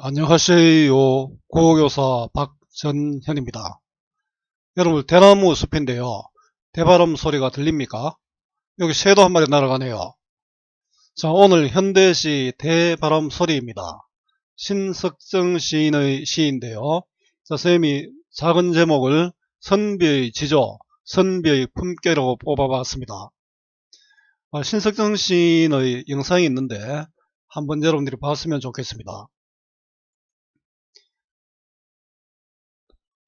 안녕하세요. 국어교사 박전현입니다. 여러분, 대나무 숲인데요. 대바람 소리가 들립니까? 여기 새도 한 마리 날아가네요. 자, 오늘 현대시 대바람 소리입니다. 신석정 시인의 시인데요. 자, 선생님이 작은 제목을 선비의 지조, 선비의 품격이라고 뽑아봤습니다. 신석정 시인의 영상이 있는데 한번 여러분들이 봤으면 좋겠습니다.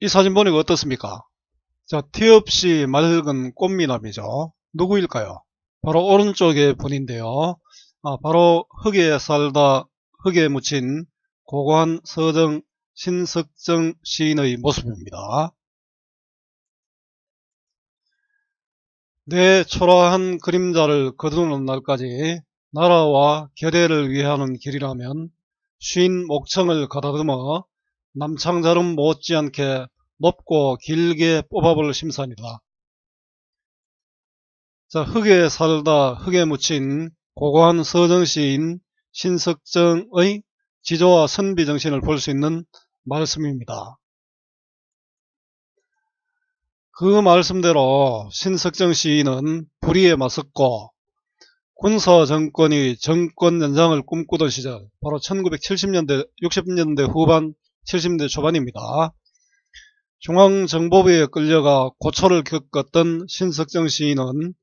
이 사진 보니까 어떻습니까? 자, 티 없이 맑은 꽃미남이죠. 누구일까요? 바로 오른쪽의 분인데요. 바로 흙에 살다 흙에 묻힌 고고한 서정 신석정 시인의 모습입니다. 내 초라한 그림자를 거두는 날까지 나라와 결의를 위하는 길이라면 쉰 목청을 가다듬어 남창자름 못지않게 높고 길게 뽑아볼 심산이다. 자, 흙에 살다 흙에 묻힌 고고한 서정시인 신석정의 지조와 선비정신을 볼 수 있는 말씀입니다. 그 말씀대로 신석정 시인은 불의에 맞섰고 군사정권이 정권 연장을 꿈꾸던 시절, 바로 1970년대 60년대 후반 70년대 초반입니다. 중앙정보부에 끌려가 고초를 겪었던 신석정 시인은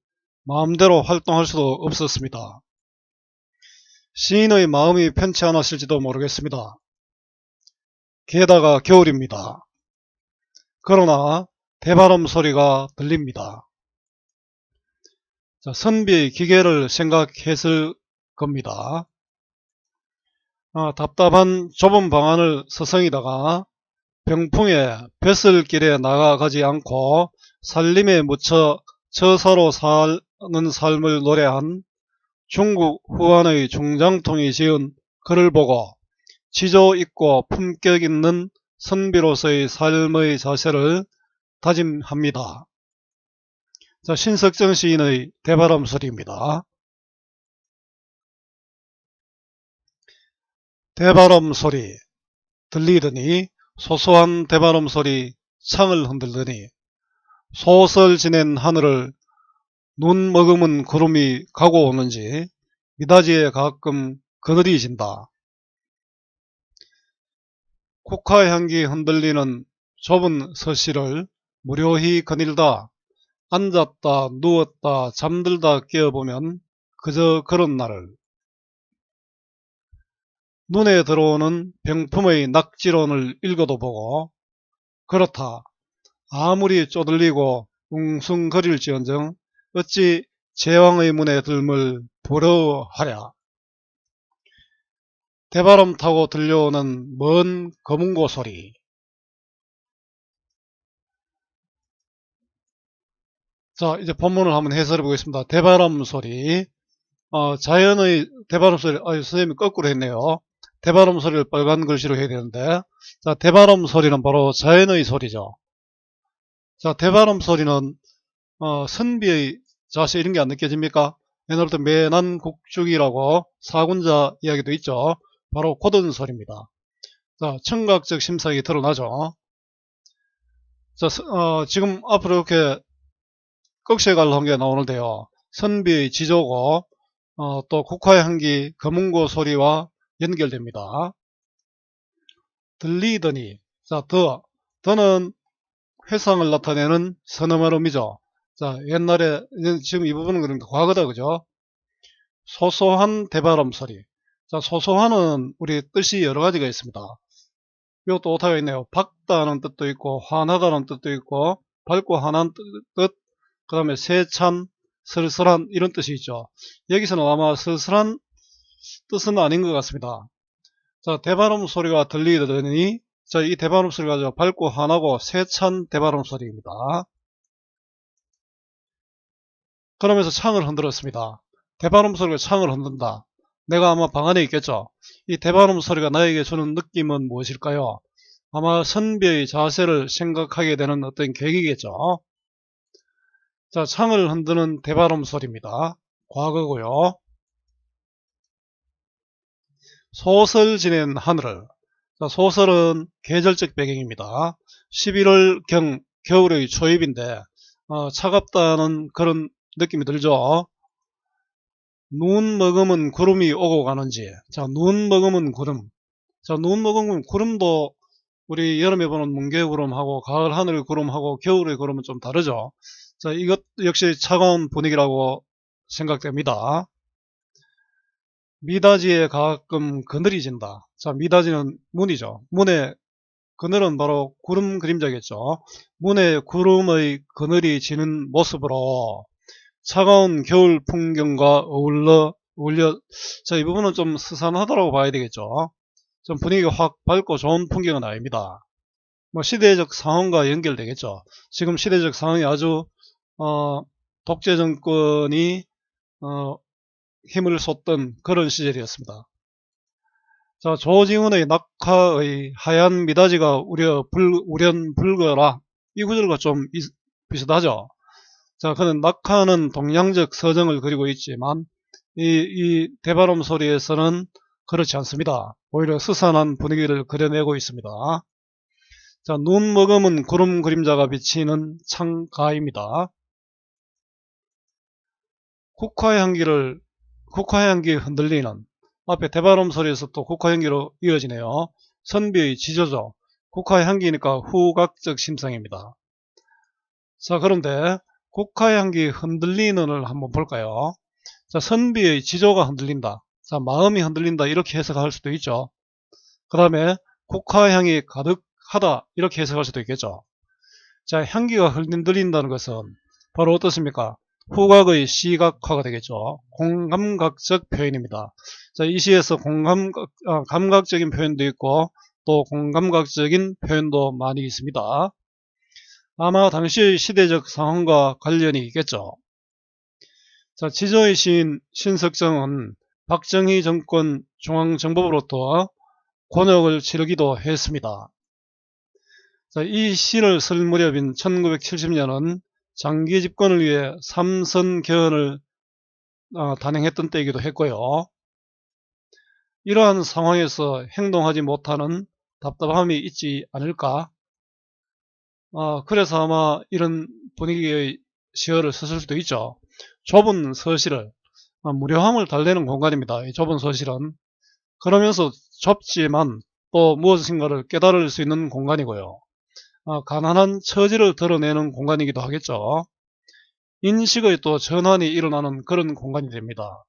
마음대로 활동할 수도 없었습니다. 시인의 마음이 편치 않았을지도 모르겠습니다. 게다가 겨울입니다. 그러나 대바람 소리가 들립니다. 자, 선비의 기계를 생각했을 겁니다. 답답한 좁은 방 안을 서성이다가 병풍에 뱃슬길에 나가가지 않고 살림에 묻혀 처사로 사는 삶을 노래한 중국 후한의 중장통이 지은 글을 보고 지조 있고 품격 있는 선비로서의 삶의 자세를 다짐합니다. 자, 신석정 시인의 대바람 소리입니다. 대바람 소리 들리더니 소소한 대바람 소리 창을 흔들더니 소설 지낸 하늘을 눈 머금은 구름이 가고 오는지 미닫이에 가끔 그늘이 진다. 국화향기 흔들리는 좁은 서실을 무료히 거닐다 앉았다 누웠다 잠들다 깨어보면 그저 그런 날을 눈에 들어오는 병품의 낙지론을 읽어도 보고 그렇다 아무리 쪼들리고 웅숭거릴지언정 어찌 제왕의 문에 들물 부러워하랴. 대바람 타고 들려오는 먼 거문고 소리. 자, 이제 본문을 한번 해설해 보겠습니다. 대바람 소리. 자연의 대바람 소리. 선생님이 거꾸로 했네요. 대바람 소리를 빨간 글씨로 해야 되는데, 자, 대바람 소리는 바로 자연의 소리죠. 자, 대바람 소리는 선비의 자세 이런 게 안 느껴집니까? 옛날부터 매난국죽이라고 사군자 이야기도 있죠. 바로 고든 소리입니다. 자, 청각적 심상이 드러나죠. 자, 지금 앞으로 이렇게 꺽쇠갈 게 나오는데요. 선비의 지조고 또 국화의 향기 거문고 소리와 연결됩니다. 들리더니 자, 더는 회상을 나타내는 선엄한 의미죠. 자, 옛날에 지금 이 부분은 그러니까 과거다, 그죠? 소소한 대바람 소리. 자, 소소한은 우리 뜻이 여러 가지가 있습니다. 이것도 오타가 있네요. 밝다는 뜻도 있고 환하다는 뜻도 있고 밝고 환한 뜻, 그 다음에 세찬, 쓸쓸한 이런 뜻이 있죠. 여기서는 아마 쓸쓸한 뜻은 아닌 것 같습니다. 자, 대바람 소리가 들리더니 자, 이 대바람 소리가 밝고 환하고 세찬 대바람 소리입니다. 그러면서 창을 흔들었습니다. 대바람 소리가 창을 흔든다. 내가 아마 방 안에 있겠죠. 이 대바람 소리가 나에게 주는 느낌은 무엇일까요? 아마 선비의 자세를 생각하게 되는 어떤 계기겠죠. 자, 창을 흔드는 대바람 소리입니다. 과거고요. 소설 지낸 하늘을 자, 소설은 계절적 배경입니다. 11월경 겨울의 초입인데 차갑다는 그런 느낌이 들죠. 눈 머금은 구름이 오고 가는지. 자, 눈 머금은 구름. 자, 눈 머금은 구름도 우리 여름에 보는 뭉게구름하고 가을 하늘의 구름하고 겨울의 구름은 좀 다르죠. 자, 이것 역시 차가운 분위기라고 생각됩니다. 미닫이에 가끔 그늘이 진다. 자, 미닫이는 문이죠. 문에 그늘은 바로 구름 그림자겠죠. 문에 구름의 그늘이 지는 모습으로 차가운 겨울 풍경과 어울려, 자, 이 부분은 좀 스산하다고 봐야 되겠죠. 좀 분위기가 확 밝고 좋은 풍경은 아닙니다. 뭐 시대적 상황과 연결되겠죠. 지금 시대적 상황이 아주 독재 정권이 힘을 쏟던 그런 시절이었습니다. 자, 조징훈의 낙하의 하얀 미닫이가 우련불거라. 이 구절과 좀 비슷하죠. 자, 그는 낙하는 동양적 서정을 그리고 있지만 이 대바람 소리에서는 그렇지 않습니다. 오히려 스산한 분위기를 그려내고 있습니다. 자, 눈 머금은 구름 그림자가 비치는 창가입니다. 국화향기 흔들리는, 앞에 대바람 소리에서 또 국화향기로 이어지네요. 선비의 지조죠. 국화향기니까 후각적 심성입니다. 자, 그런데 국화향기 흔들리는을 한번 볼까요? 자, 선비의 지조가 흔들린다. 자, 마음이 흔들린다. 이렇게 해석할 수도 있죠. 그 다음에 국화향이 가득하다. 이렇게 해석할 수도 있겠죠. 자, 향기가 흔들린다는 것은 바로 어떻습니까? 후각의 시각화가 되겠죠. 공감각적 표현입니다. 자, 이 시에서 감각적인 표현도 있고 또 공감각적인 표현도 많이 있습니다. 아마 당시의 시대적 상황과 관련이 있겠죠. 자, 지조의 시인 신석정은 박정희 정권 중앙정법으로부터 곤욕을 치르기도 했습니다. 자, 이 시를 쓸 무렵인 1970년은 장기 집권을 위해 삼선 개헌을 단행했던 때이기도 했고요. 이러한 상황에서 행동하지 못하는 답답함이 있지 않을까? 그래서 아마 이런 분위기의 시어를 썼을 수도 있죠. 좁은 서실을 무료함을 달래는 공간입니다. 이 좁은 서실은. 그러면서 좁지만 또 무엇인가를 깨달을 수 있는 공간이고요. 가난한 처지를 드러내는 공간이기도 하겠죠. 인식의 또 전환이 일어나는 그런 공간이 됩니다.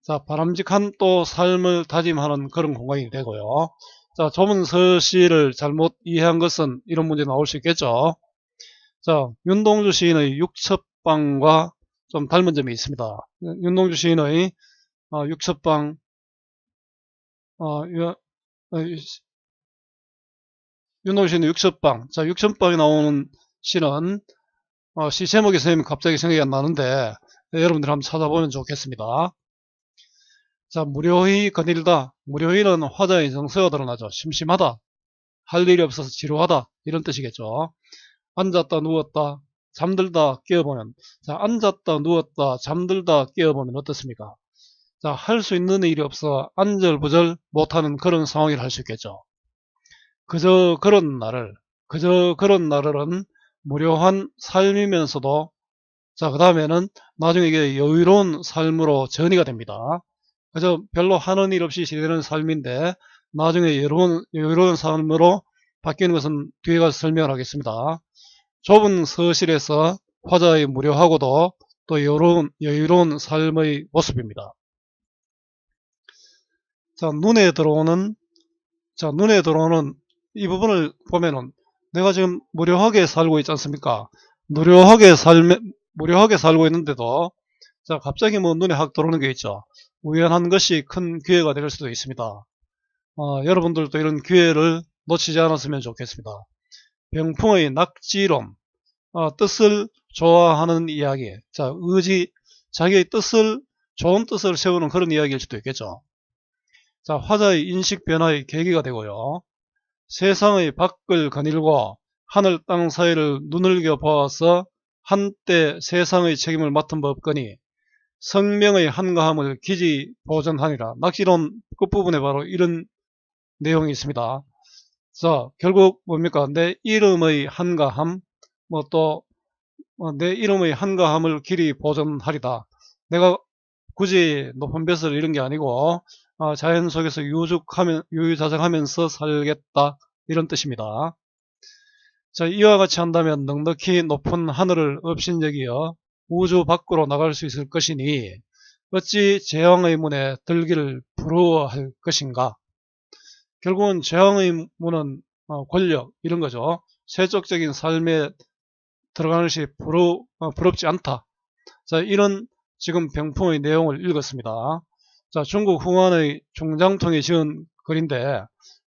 자, 바람직한 또 삶을 다짐하는 그런 공간이 되고요. 자, 좁은 서시를 잘못 이해한 것은 이런 문제 나올 수 있겠죠. 자, 윤동주 시인의 육첩방과 좀 닮은 점이 있습니다. 윤동주 시인의 육첩방, 윤동주 시인의 육첩방. 자, 육첩방에 나오는 시는 시 제목이 선생님 갑자기 생각이 안 나는데 여러분들 한번 찾아보면 좋겠습니다. 자, 무료히 거닐다. 무료히는 화자의 정서가 드러나죠. 심심하다. 할 일이 없어서 지루하다. 이런 뜻이겠죠. 앉았다 누웠다 잠들다 깨어보면, 자, 앉았다 누웠다 잠들다 깨어보면 어떻습니까? 자, 할 수 있는 일이 없어 안절부절 못하는 그런 상황이라 할 수 있겠죠. 그저 그런 날은 무료한 삶이면서도, 자, 그 다음에는 나중에 이게 여유로운 삶으로 전이가 됩니다. 그저 별로 하는 일 없이 지내는 삶인데 나중에 여유로운 삶으로 바뀌는 것은 뒤에 가서 설명을 하겠습니다. 좁은 서실에서 화자의 무료하고도 또 여유로운 삶의 모습입니다. 자, 눈에 들어오는 이 부분을 보면은 내가 지금 무료하게 살고 있지 않습니까? 무료하게 살고 있는데도, 자, 갑자기 뭐 눈에 확 들어오는 게 있죠. 우연한 것이 큰 기회가 될 수도 있습니다. 여러분들도 이런 기회를 놓치지 않았으면 좋겠습니다. 병풍의 낙지론, 뜻을 좋아하는 이야기. 자, 자기의 좋은 뜻을 세우는 그런 이야기일 수도 있겠죠. 자, 화자의 인식 변화의 계기가 되고요. 세상의 밖을 거닐고 하늘 땅 사이를 눈을겨 보아서 한때 세상의 책임을 맡은 법거니 성명의 한가함을 기지 보전하니라. 낙지론 끝부분에 바로 이런 내용이 있습니다. 자, 결국 뭡니까? 내 이름의 한가함, 뭐 또 내 이름의 한가함을 길이 보존하리다. 내가 굳이 높은 벼슬 이런 게 아니고 자연 속에서 유유자적하면서 살겠다, 이런 뜻입니다. 자, 이와 같이 한다면 넉넉히 높은 하늘을 업신여기어 우주 밖으로 나갈 수 있을 것이니 어찌 재앙의 문에 들기를 부러워할 것인가. 결국은 재앙의 문은 권력 이런 거죠. 세속적인 삶에 들어가는 것이 부럽지 않다. 자, 이런 지금 병풍의 내용을 읽었습니다. 자, 중국 후한의 중장통이 지은 글인데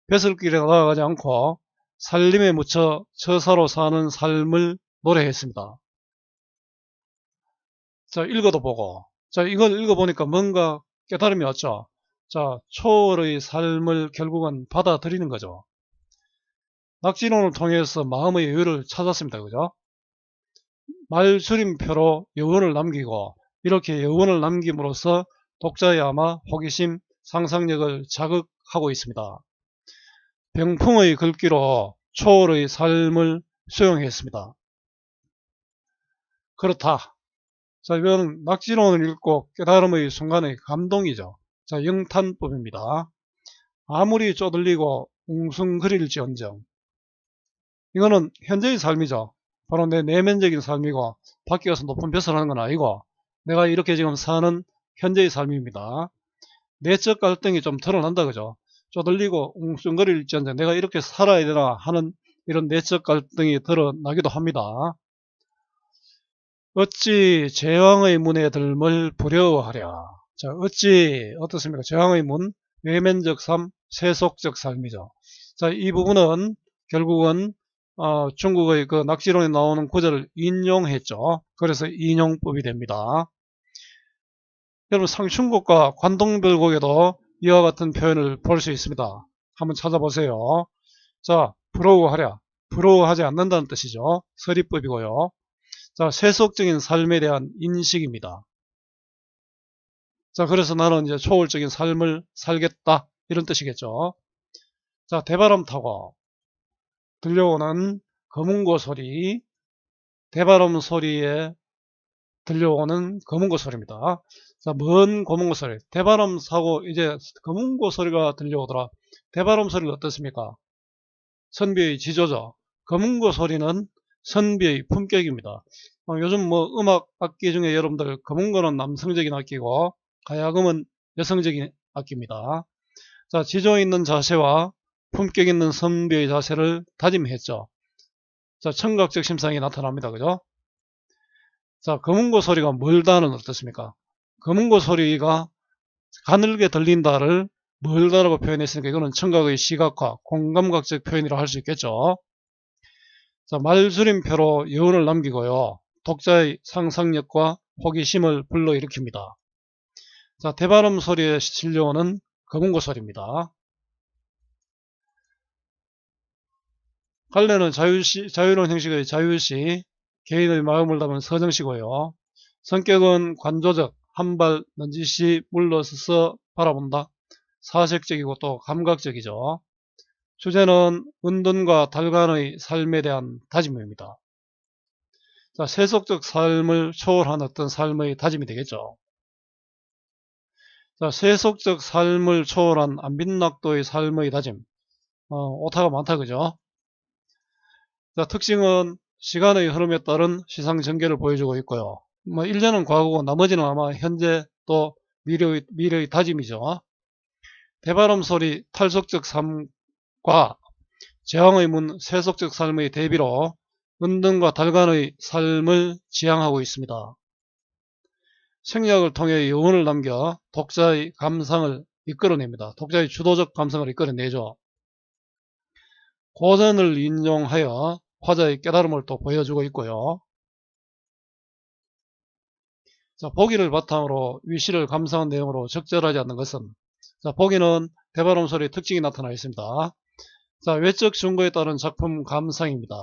벼슬길에 나아가지 않고 살림에 묻혀 처사로 사는 삶을 노래했습니다. 자, 읽어도 보고, 자, 이걸 읽어보니까 뭔가 깨달음이 왔죠. 자, 초월의 삶을 결국은 받아들이는 거죠. 낙진론을 통해서 마음의 여유를 찾았습니다. 그죠? 말줄임표로 여운을 남기고, 이렇게 여운을 남김으로써 독자의 아마 호기심, 상상력을 자극하고 있습니다. 병풍의 글귀로 초월의 삶을 수용했습니다. 그렇다. 자, 이건 낙진론을 읽고 깨달음의 순간의 감동이죠. 자, 영탄법입니다. 아무리 쪼들리고 웅숭거릴지언정. 이거는 현재의 삶이죠. 바로 내 내면적인 삶이고 밖에 가서 높은 벼슬 하는 건 아니고 내가 이렇게 지금 사는 현재의 삶입니다. 내적 갈등이 좀 드러난다 그죠. 쪼들리고 웅숭거릴지언정 내가 이렇게 살아야 되나 하는 이런 내적 갈등이 드러나기도 합니다. 어찌 제왕의 문에 들물 두려워하랴. 자, 어찌 어떻습니까? 제왕의 문, 외면적 삶, 세속적 삶이죠. 자, 이 부분은 결국은 중국의 그 낙지론에 나오는 구절을 인용했죠. 그래서 인용법이 됩니다. 여러분 상충곡과 관동별곡에도 이와 같은 표현을 볼 수 있습니다. 한번 찾아보세요. 자, 부러워하랴. 부러워하지 않는다는 뜻이죠. 서리법이고요. 자, 세속적인 삶에 대한 인식입니다. 자, 그래서 나는 이제 초월적인 삶을 살겠다, 이런 뜻이겠죠. 자, 대바람 타고 들려오는 거문고 소리, 대바람 소리에 들려오는 거문고 소리입니다. 자, 먼 거문고 소리, 대바람 사고 이제 거문고 소리가 들려오더라. 대바람 소리가 어떻습니까? 선비의 지조죠. 거문고 소리는 선비의 품격입니다. 요즘 뭐 음악 악기 중에 여러분들 거문고는 남성적인 악기고 가야금은 여성적인 악기입니다. 자, 지조 있는 자세와 품격 있는 선비의 자세를 다짐했죠. 자, 청각적 심상이 나타납니다. 그죠? 자, 거문고 소리가 멀다는 어떻습니까? 거문고 소리가 가늘게 들린다를 멀다라고 표현했으니까 이거는 청각의 시각화, 공감각적 표현이라고 할 수 있겠죠. 자, 말줄임표로 여운을 남기고요. 독자의 상상력과 호기심을 불러일으킵니다. 자, 대바람 소리에 실려오는 거문고 소리입니다. 갈래는 자유로운 형식의 자유시, 개인의 마음을 담은 서정시고요. 성격은 관조적, 한발 넌지시 물러서서 바라본다. 사색적이고 또 감각적이죠. 주제는 은둔과 달간의 삶에 대한 다짐입니다. 자, 세속적 삶을 초월한 어떤 삶의 다짐이 되겠죠. 자, 세속적 삶을 초월한 안빈낙도의 삶의 다짐. 오타가 많다 그죠? 자, 특징은 시간의 흐름에 따른 시상 전개를 보여주고 있고요. 뭐 1년은 과거고 나머지는 아마 현재 또 미래의 다짐이죠. 대바람 소리 탈속적 삶과 제왕의 문 세속적 삶의 대비로 은둔과 달간의 삶을 지향하고 있습니다. 생략을 통해 여운을 남겨 독자의 감상을 이끌어냅니다. 독자의 주도적 감상을 이끌어내죠. 고전을 인용하여 화자의 깨달음을 또 보여주고 있고요. 자, 보기를 바탕으로 위시를 감상한 내용으로 적절하지 않는 것은, 자, 보기는 대바람 소리의 특징이 나타나 있습니다. 자, 외적 증거에 따른 작품 감상입니다.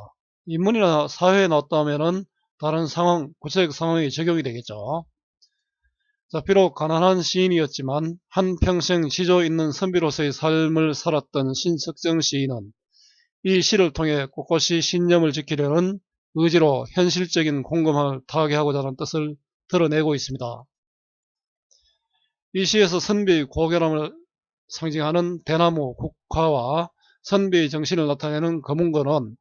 인문이나 사회에 나왔다면은 다른 상황, 구체적 상황이 적용이 되겠죠. 자, 비록 가난한 시인이었지만 한평생 지조 있는 선비로서의 삶을 살았던 신석정 시인은 이 시를 통해 꼿꼿이 신념을 지키려는 의지로 현실적인 공감을 타개하고자 하는 뜻을 드러내고 있습니다. 이 시에서 선비의 고결함을 상징하는 대나무, 국화와 선비의 정신을 나타내는 거문고는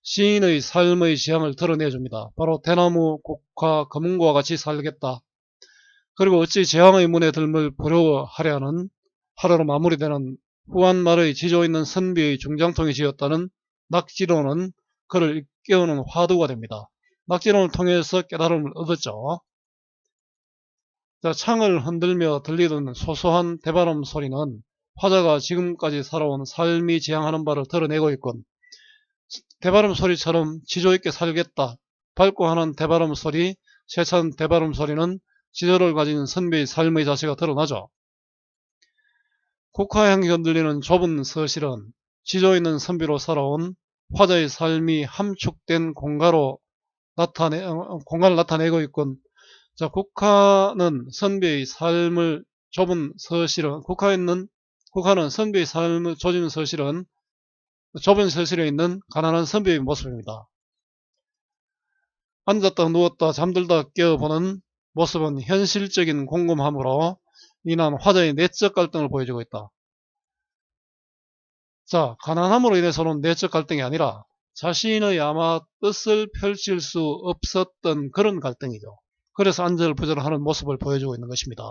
시인의 삶의 지향을 드러내줍니다. 바로 대나무, 국화, 거문고와 같이 살겠다. 그리고 어찌 재앙의 문에 들물 부러워하려 하는 하루로 마무리되는 후한 말의 지조 있는 선비의 중장통이 지었다는 낙지론은 그를 깨우는 화두가 됩니다. 낙지론을 통해서 깨달음을 얻었죠. 자, 창을 흔들며 들리던 소소한 대바람 소리는 화자가 지금까지 살아온 삶이 지향하는 바를 드러내고 있군. 대바람 소리처럼 지조 있게 살겠다. 밝고 하는 대바람 소리, 세찬 대바람 소리는 지조를 가진 선비의 삶의 자세가 드러나죠. 국화향기 흔들리는 좁은 서실은 지조 있는 선비로 살아온 화자의 삶이 함축된 공간을 나타내고 있군. 자, 국화는 선비의 삶을 좁은 서실은 국화는 선비의 삶을 좁은 서실에 있는 가난한 선비의 모습입니다. 앉았다 누웠다 잠들다 깨어보는 모습은 현실적인 곰곰함으로 인한 화자의 내적 갈등을 보여주고 있다. 자, 가난함으로 인해서는 내적 갈등이 아니라 자신의 아마 뜻을 펼칠 수 없었던 그런 갈등이죠. 그래서 안절부절하는 모습을 보여주고 있는 것입니다.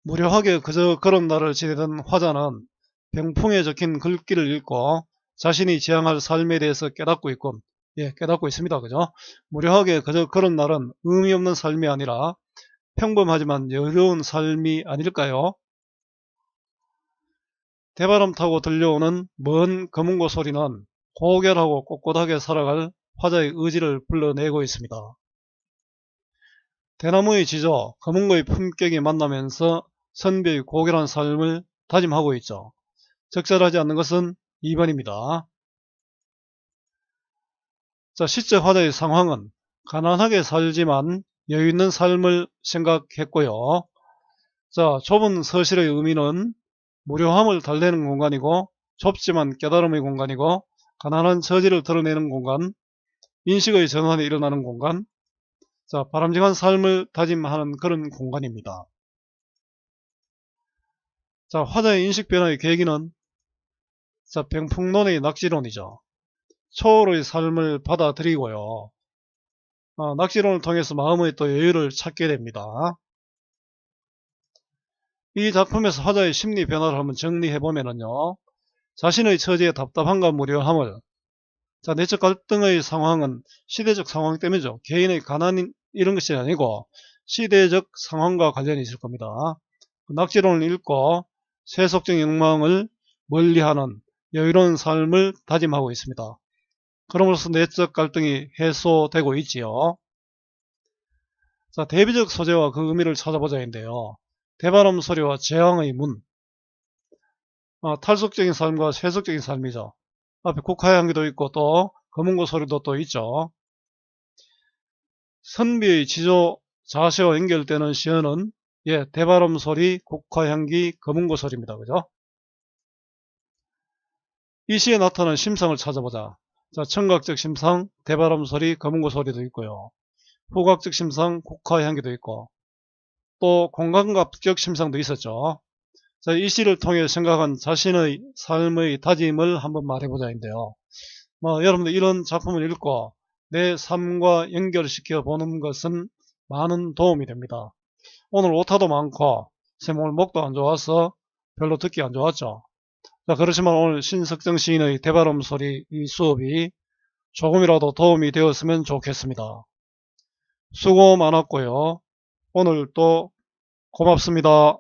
무료하게 그저 그런 날을 지내던 화자는 병풍에 적힌 글귀를 읽고 자신이 지향할 삶에 대해서 깨닫고 있군. 깨닫고 있습니다. 그죠? 무료하게 그저 그런 날은 의미 없는 삶이 아니라 평범하지만 여유로운 삶이 아닐까요? 대바람 타고 들려오는 먼 거문고 소리는 고결하고 꼿꼿하게 살아갈 화자의 의지를 불러내고 있습니다. 대나무의 지조, 거문고의 품격이 만나면서 선비의 고결한 삶을 다짐하고 있죠. 적절하지 않는 것은 2번입니다. 자, 시적 화자의 상황은 가난하게 살지만 여유있는 삶을 생각했고요. 자, 좁은 서실의 의미는 무료함을 달래는 공간이고 좁지만 깨달음의 공간이고 가난한 처지를 드러내는 공간, 인식의 전환이 일어나는 공간, 자, 바람직한 삶을 다짐하는 그런 공간입니다. 자, 화자의 인식 변화의 계기는 자, 병풍론의 낙지론이죠. 초월의 삶을 받아들이고요. 낙지론을 통해서 마음의 또 여유를 찾게 됩니다. 이 작품에서 화자의 심리 변화를 한번 정리해보면요. 자신의 처지에 답답함과 무료함을, 자, 내적 갈등의 상황은 시대적 상황 때문이죠. 개인의 가난 이런 것이 아니고 시대적 상황과 관련이 있을 겁니다. 낙지론을 읽고 세속적 욕망을 멀리하는 여유로운 삶을 다짐하고 있습니다. 그럼으로써 내적 갈등이 해소되고 있지요. 자, 대비적 소재와 그 의미를 찾아보자인데요. 대바람 소리와 재앙의 문, 탈속적인 삶과 세속적인 삶이죠. 앞에 국화향기도 있고 또 거문고 소리도 또 있죠. 선비의 지조 자세와 연결되는 시어는 대바람 소리, 국화향기, 거문고 소리입니다. 그죠? 이 시에 나타난 심상을 찾아보자. 자, 청각적 심상, 대바람 소리, 거문고 소리도 있고요. 후각적 심상, 국화향기도 있고 또 공감각적 심상도 있었죠. 자, 이 시를 통해 생각한 자신의 삶의 다짐을 한번 말해보자인데요. 여러분들 이런 작품을 읽고 내 삶과 연결시켜 보는 것은 많은 도움이 됩니다. 오늘 오타도 많고 오늘 목도 안 좋아서 별로 듣기 안 좋았죠. 자, 그렇지만 오늘 신석정 시인의 대바람 소리 이 수업이 조금이라도 도움이 되었으면 좋겠습니다. 수고 많았고요. 오늘 또 고맙습니다.